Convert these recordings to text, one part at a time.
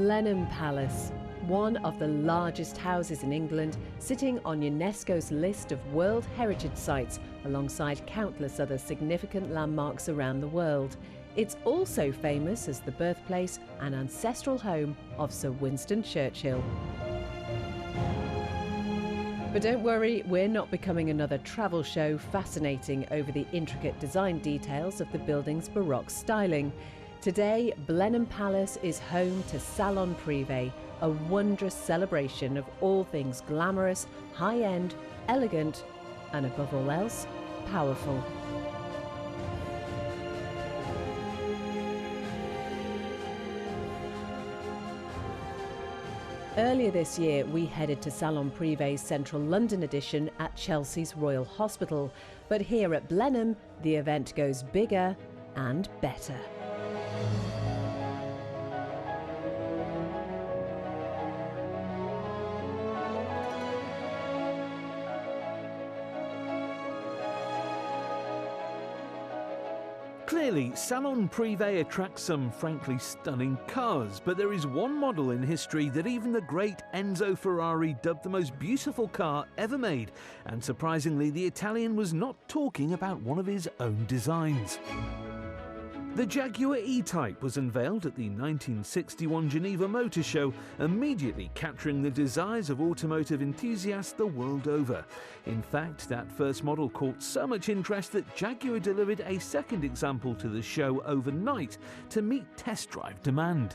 Blenheim Palace, one of the largest houses in England, sitting on UNESCO's list of World Heritage Sites alongside countless other significant landmarks around the world. It's also famous as the birthplace and ancestral home of Sir Winston Churchill. But don't worry, we're not becoming another travel show fascinating over the intricate design details of the building's Baroque styling. Today, Blenheim Palace is home to Salon Prive, a wondrous celebration of all things glamorous, high-end, elegant, and above all else, powerful. Earlier this year, we headed to Salon Prive's Central London edition at Chelsea's Royal Hospital. But here at Blenheim, the event goes bigger and better. Clearly, Salon Prive attracts some frankly stunning cars, but there is one model in history that even the great Enzo Ferrari dubbed the most beautiful car ever made, and surprisingly the Italian was not talking about one of his own designs. The Jaguar E-Type was unveiled at the 1961 Geneva Motor Show, immediately capturing the desires of automotive enthusiasts the world over. In fact, that first model caught so much interest that Jaguar delivered a second example to the show overnight to meet test drive demand.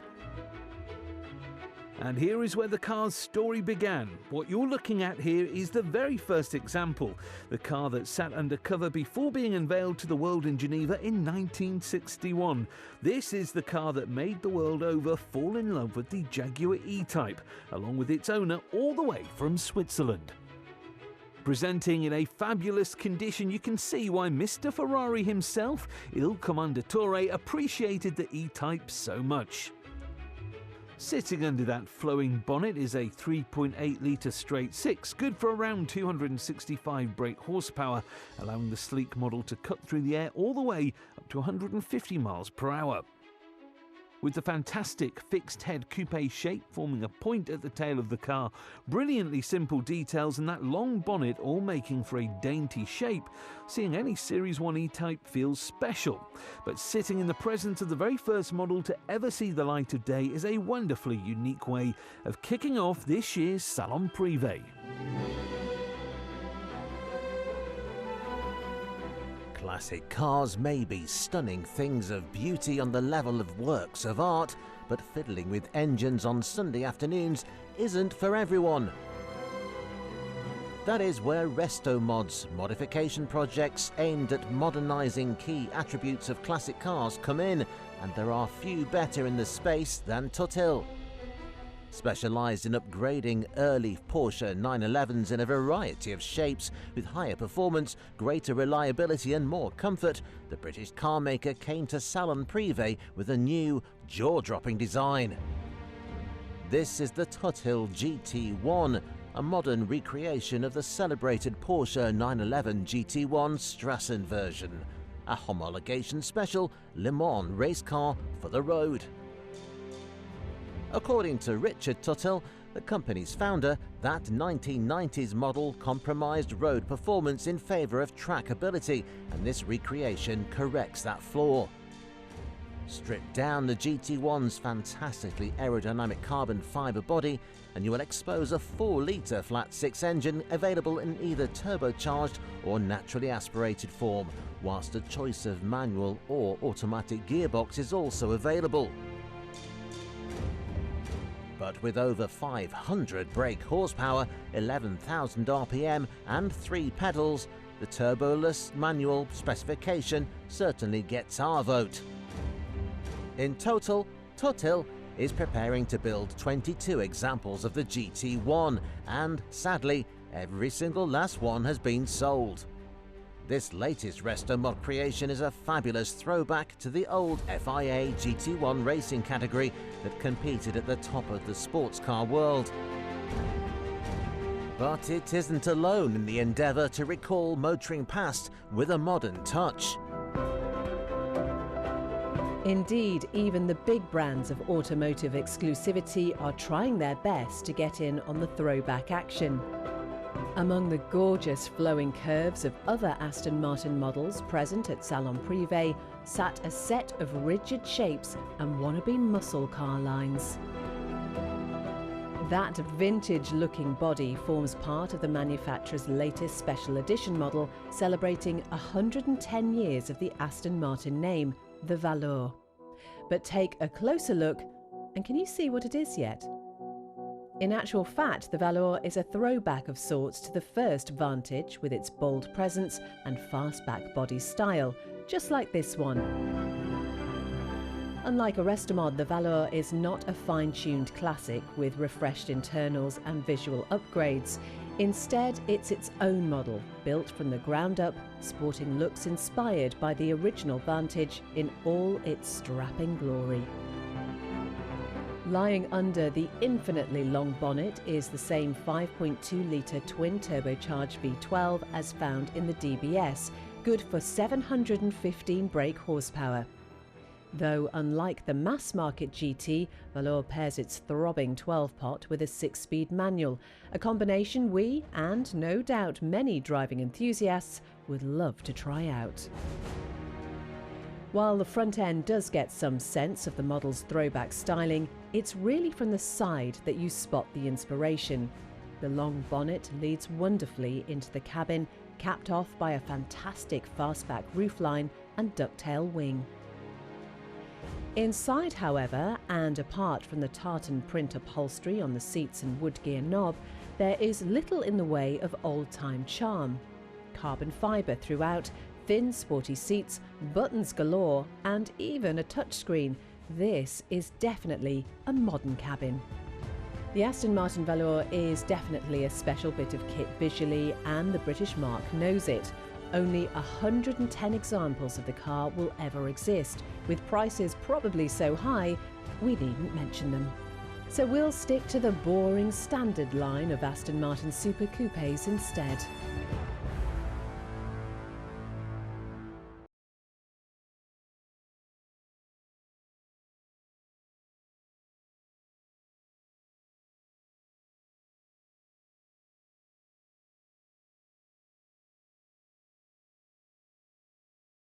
And here is where the car's story began. What you're looking at here is the very first example, the car that sat undercover before being unveiled to the world in Geneva in 1961. This is the car that made the world over fall in love with the Jaguar E-Type, along with its owner all the way from Switzerland. Presenting in a fabulous condition, you can see why Mr. Ferrari himself, Il Commendatore, appreciated the E-Type so much. Sitting under that flowing bonnet is a 3.8-litre straight six, good for around 265 brake horsepower, allowing the sleek model to cut through the air all the way up to 150 miles per hour. With the fantastic fixed-head coupe shape forming a point at the tail of the car, brilliantly simple details and that long bonnet all making for a dainty shape, seeing any Series 1 E-Type feels special. But sitting in the presence of the very first model to ever see the light of day is a wonderfully unique way of kicking off this year's Salon Prive. Classic cars may be stunning things of beauty on the level of works of art, but fiddling with engines on Sunday afternoons isn't for everyone. That is where Resto Mods, modification projects aimed at modernising key attributes of classic cars, come in, and there are few better in the space than Tuthill. Specialised in upgrading early Porsche 911s in a variety of shapes with higher performance, greater reliability and more comfort, the British car maker came to Salon Prive with a new, jaw-dropping design. This is the Tuthill GT1, a modern recreation of the celebrated Porsche 911 GT1 Strassen version, a homologation special Le Mans race car for the road. According to Richard Tuthill, the company's founder, that 1990s model compromised road performance in favour of trackability, and this recreation corrects that flaw. Strip down the GT1's fantastically aerodynamic carbon fibre body, and you will expose a 4-litre flat-six engine available in either turbocharged or naturally aspirated form, whilst a choice of manual or automatic gearbox is also available. But with over 500 brake horsepower, 11,000 RPM and 3 pedals, the turboless manual specification certainly gets our vote. In total, Tuthill is preparing to build 22 examples of the GT1, and sadly, every single last one has been sold. This latest Resto Mod creation is a fabulous throwback to the old FIA GT1 racing category that competed at the top of the sports car world. But it isn't alone in the endeavour to recall motoring past with a modern touch. Indeed, even the big brands of automotive exclusivity are trying their best to get in on the throwback action. Among the gorgeous flowing curves of other Aston Martin models present at Salon Prive sat a set of rigid shapes and wannabe muscle car lines. That vintage-looking body forms part of the manufacturer's latest special edition model, celebrating 110 years of the Aston Martin name, the Valor. But take a closer look, and can you see what it is yet? In actual fact, the Valor is a throwback of sorts to the first Vantage, with its bold presence and fastback body style, just like this one. Unlike a Restomod, the Valor is not a fine-tuned classic with refreshed internals and visual upgrades. Instead, it's its own model, built from the ground up, sporting looks inspired by the original Vantage in all its strapping glory. Lying under the infinitely long bonnet is the same 5.2-litre twin-turbocharged V12 as found in the DBS, good for 715 brake horsepower. Though unlike the mass-market GT, Valor pairs its throbbing 12-pot with a 6-speed manual, a combination we, and no doubt many driving enthusiasts, would love to try out. While the front end does get some sense of the model's throwback styling, it's really from the side that you spot the inspiration. The long bonnet leads wonderfully into the cabin, capped off by a fantastic fastback roofline and ducktail wing. Inside, however, and apart from the tartan print upholstery on the seats and wood gear knob, there is little in the way of old-time charm. Carbon fibre throughout, thin sporty seats, buttons galore, and even a touchscreen. This is definitely a modern cabin. The Aston Martin Valor is definitely a special bit of kit visually, and the British marque knows it. Only 110 examples of the car will ever exist, with prices probably so high we needn't mention them. So we'll stick to the boring standard line of Aston Martin Super Coupes instead.